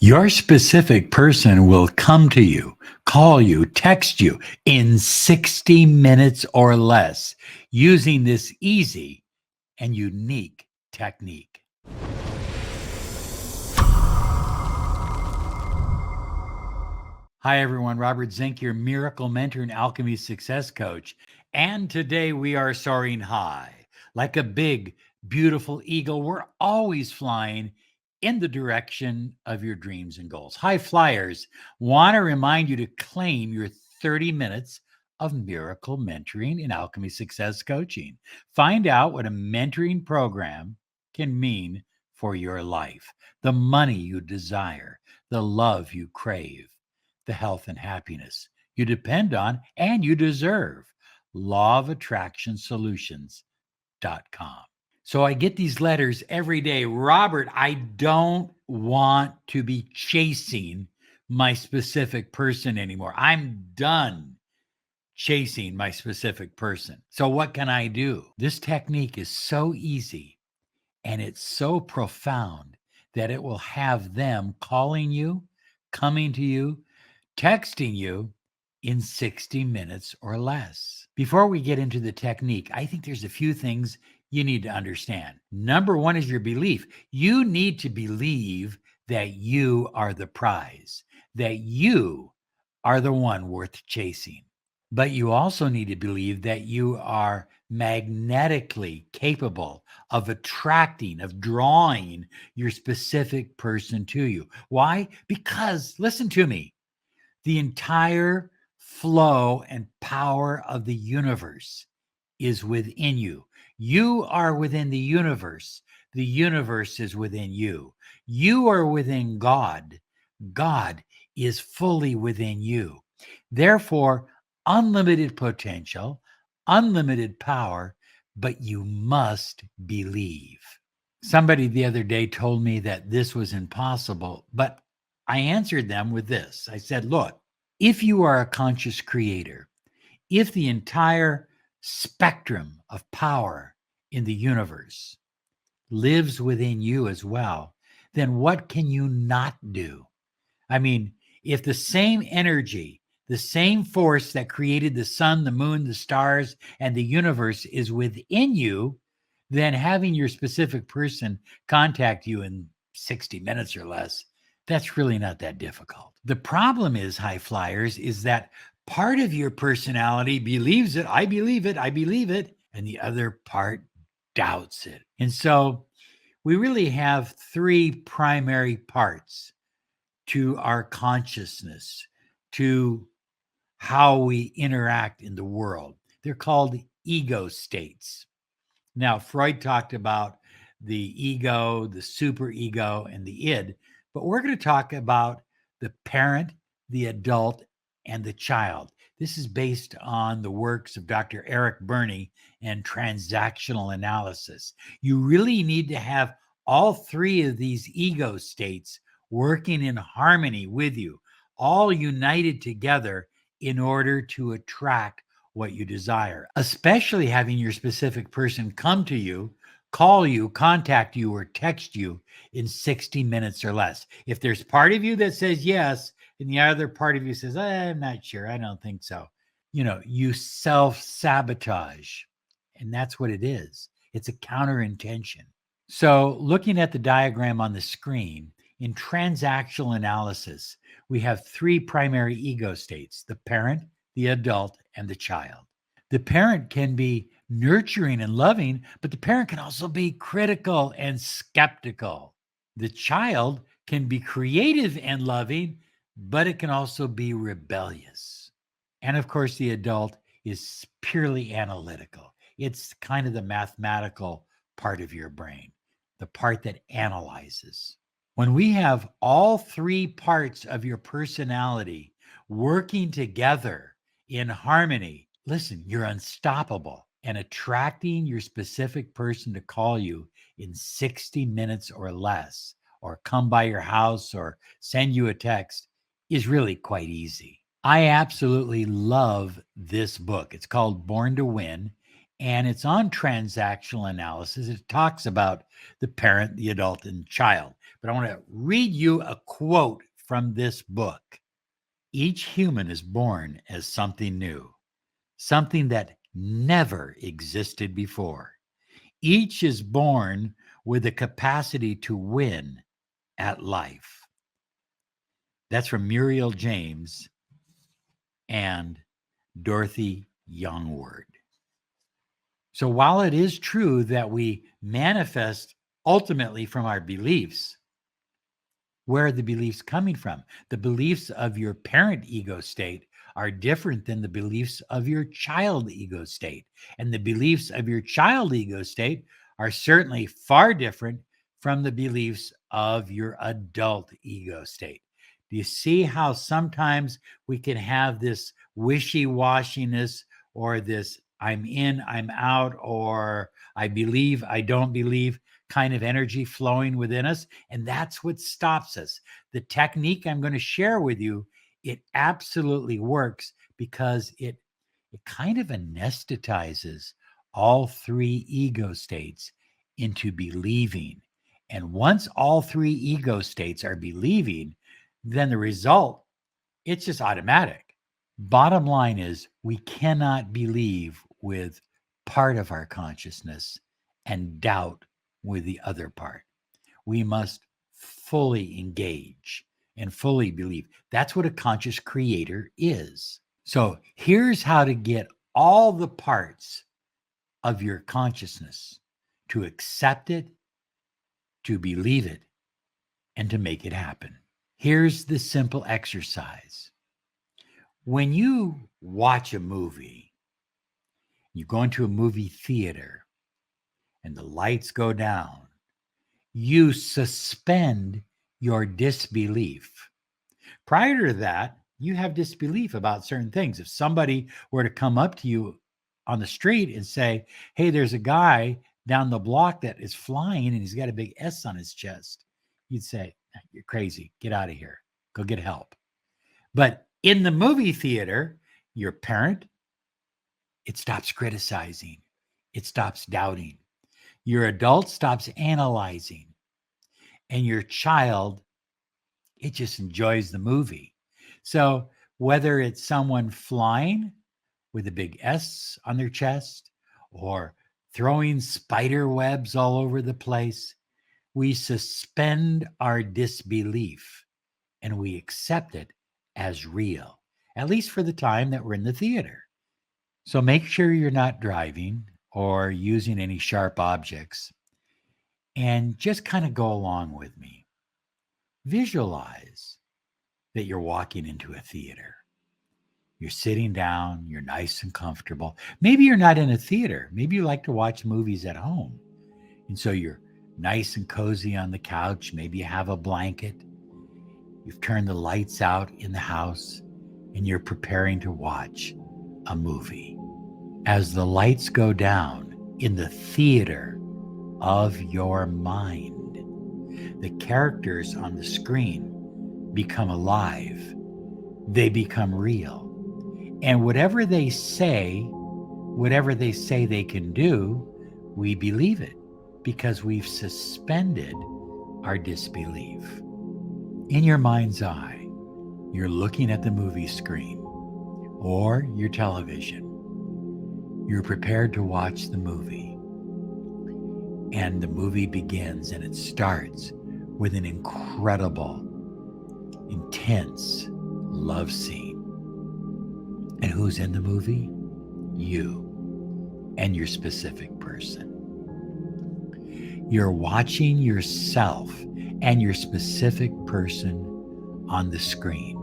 Your specific person will come to you, call you, text you in 60 minutes or less using this easy and unique technique. Hi, everyone. Robert Zink, your miracle mentor and alchemy success coach. And today we are soaring high like a big, beautiful eagle. We're always flying in the direction of your dreams and goals. High flyers want to remind you to claim your 30 minutes of miracle mentoring and alchemy success coaching. Find out what a mentoring program can mean for your life, the money you desire, the love you crave, the health and happiness you depend on and you deserve. Lawofattractionsolutions.com. So I get these letters every day. Robert, I don't want to be chasing my specific person anymore. I'm done chasing my specific person. So what can I do? This technique is so easy and it's so profound that it will have them calling you, coming to you, texting you in 60 minutes or less. Before we get into the technique, I think there's a few things you need to understand. Number one is your belief. You need to believe that you are the prize, that you are the one worth chasing. But you also need to believe that you are magnetically capable of attracting, of drawing your specific person to you. Why? Because, listen to me, the entire flow and power of the universe is within you. You are within the universe. The universe is within you. You are within God. God is fully within you. Therefore, unlimited potential, unlimited power, but you must believe. Somebody the other day told me that this was impossible, but I answered them with this. I said, look, if you are a conscious creator, if the entire spectrum of power in the universe lives within you as well, then what can you not do? I mean, if the same energy, the same force that created the sun, the moon, the stars, and the universe is within you, then having your specific person contact you in 60 minutes or less, that's really not that difficult. The problem is, high flyers, is that part of your personality believes it, I believe it, and the other part doubts it. And so we really have three primary parts to our consciousness, to how we interact in the world. They're called ego states. Now, Freud talked about the ego, the superego, and the id, but we're going to talk about the parent, the adult, and the child. This is based on the works of Dr. Eric Berney and transactional analysis. You really need to have all three of these ego states working in harmony with you, all united together in order to attract what you desire, especially having your specific person come to you, call you, contact you, or text you in 60 minutes or less. If there's part of you that says yes, and the other part of you says, I'm not sure, I don't think so, you self-sabotage. And that's what it is. It's a counter intention. So looking at the diagram on the screen, in transactional analysis, we have three primary ego states: the parent, the adult, and the child. The parent can be nurturing and loving, but the parent can also be critical and skeptical. The child can be creative and loving, but it can also be rebellious. And of course, the adult is purely analytical. It's kind of the mathematical part of your brain, the part that analyzes. When we have all three parts of your personality working together in harmony, listen, you're unstoppable. And attracting your specific person to call you in 60 minutes or less, or come by your house or send you a text, is really quite easy. I absolutely love this book. It's called Born to Win, and it's on transactional analysis. It talks about the parent, the adult, and child. but I want to read you a quote from this book. Each human is born as something new, something that never existed before. Each is born with the capacity to win at life. That's from Muriel James and Dorothy Youngward. So while it is true that we manifest ultimately from our beliefs, where are the beliefs coming from? The beliefs of your parent ego state are different than the beliefs of your child ego state. And the beliefs of your child ego state are certainly far different from the beliefs of your adult ego state. Do you see how sometimes we can have this wishy-washiness, or this I'm in, I'm out, or I believe, I don't believe kind of energy flowing within us? And that's what stops us. The technique I'm going to share with you, it absolutely works because it kind of anesthetizes all three ego states into believing. And once all three ego states are believing, then the result, it's just automatic. Bottom line is, we cannot believe with part of our consciousness and doubt with the other part. We must fully engage and fully believe. That's what a conscious creator is. So here's how to get all the parts of your consciousness to accept it, to believe it, and to make it happen. Here's the simple exercise. When you watch a movie, you go into a movie theater and the lights go down, you suspend your disbelief. Prior to that, you have disbelief about certain things. If somebody were to come up to you on the street and say, hey, there's a guy down the block that is flying and he's got a big S on his chest, you'd say, you're crazy. Get out of here. Go get help. But in the movie theater, your parent, it stops criticizing. It stops doubting. Your adult stops analyzing. And your child, it just enjoys the movie. So whether it's someone flying with a big S on their chest or throwing spider webs all over the place, we suspend our disbelief and we accept it as real, at least for the time that we're in the theater. So make sure you're not driving or using any sharp objects, and just kind of go along with me. Visualize that you're walking into a theater. You're sitting down, you're nice and comfortable. Maybe you're not in a theater. Maybe you like to watch movies at home. And so you're nice and cozy on the couch. Maybe you have a blanket. You've turned the lights out in the house and you're preparing to watch a movie. As the lights go down in the theater of your mind, the characters on the screen become alive. They become real. And whatever they say they can do, we believe it because we've suspended our disbelief. In your mind's eye, you're looking at the movie screen or your television. You're prepared to watch the movie. And the movie begins, and it starts with an incredible, intense love scene. And who's in the movie? You and your specific person. You're watching yourself and your specific person on the screen.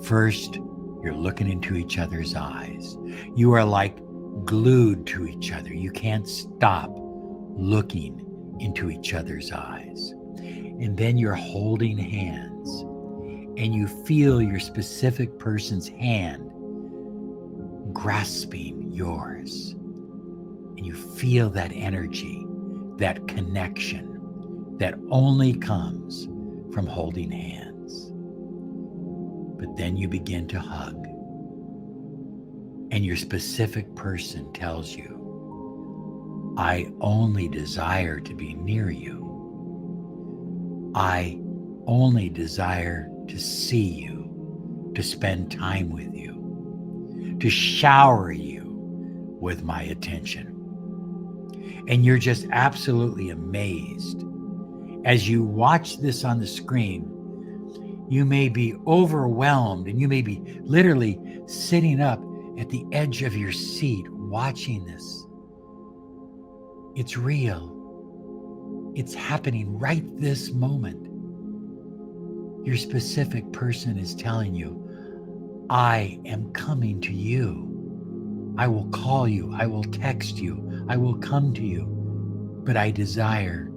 First, you're looking into each other's eyes. You are like glued to each other. You can't stop looking into each other's eyes. And then you're holding hands and you feel your specific person's hand grasping yours. And you feel that energy, that connection that only comes from holding hands. But then you begin to hug. And your specific person tells you, I only desire to be near you. I only desire to see you, to spend time with you, to shower you with my attention. And you're just absolutely amazed. As you watch this on the screen, you may be overwhelmed and you may be literally sitting up at the edge of your seat watching this. It's real. It's happening right this moment. Your specific person is telling you, I am coming to you. I will call you. I will text you. I will come to you. But I desire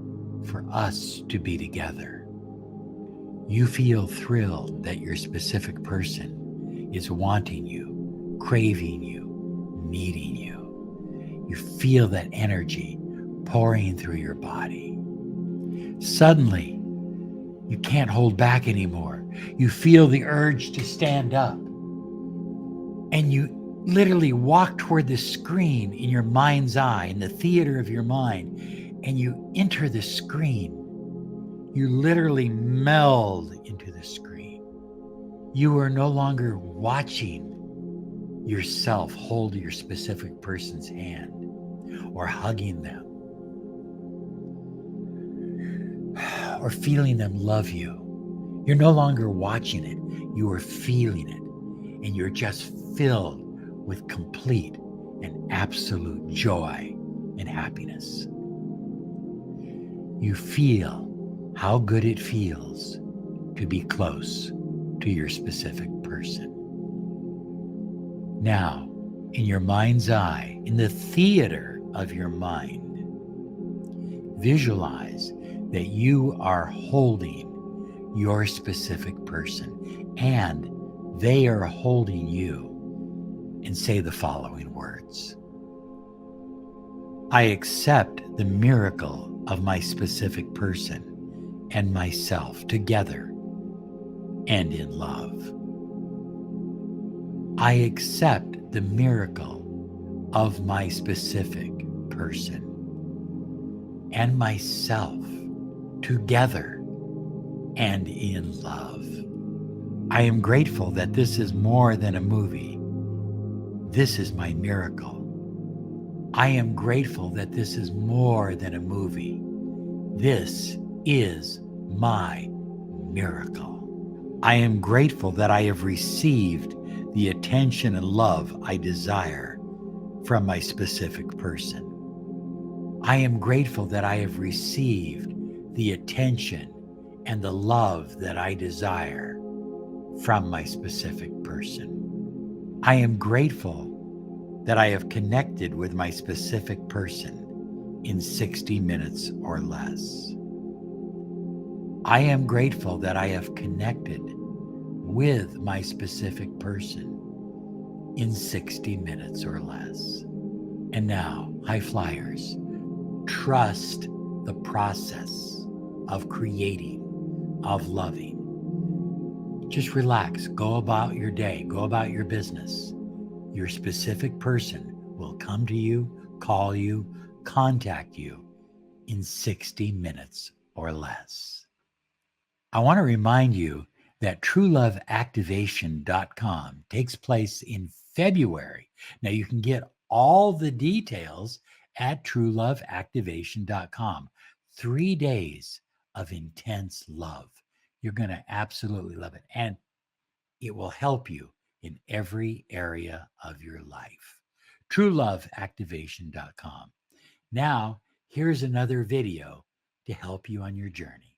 for us to be together. You feel thrilled that your specific person is wanting you, craving you, needing you. You feel that energy pouring through your body. Suddenly, you can't hold back anymore. You feel the urge to stand up. And you literally walk toward the screen in your mind's eye, in the theater of your mind, and you enter the screen. You literally meld into the screen. You are no longer watching yourself hold your specific person's hand or hugging them or feeling them love you. You're no longer watching it. You are feeling it. And you're just filled with complete and absolute joy and happiness. You feel how good it feels to be close to your specific person. Now, in your mind's eye, in the theater of your mind, visualize that you are holding your specific person and they are holding you, and say the following words. I accept the miracle of my specific person and myself together and in love. I accept the miracle of my specific person and myself together and in love. I am grateful that this is more than a movie. This is my miracle. I am grateful that this is more than a movie. This is my miracle. I am grateful that I have received the attention and love I desire from my specific person. I am grateful that I have received the attention and the love that I desire from my specific person. I am grateful that I have connected with my specific person in 60 minutes or less. I am grateful that I have connected with my specific person in 60 minutes or less. And now, high flyers, trust the process of creating, of loving. Just relax, go about your day, go about your business. Your specific person will come to you, call you, contact you in 60 minutes or less. I want to remind you that trueloveactivation.com takes place in February. Now you can get all the details at trueloveactivation.com. 3 days of intense love. You're going to absolutely love it. And it will help you in every area of your life. trueloveactivation.com. Now, here's another video to help you on your journey.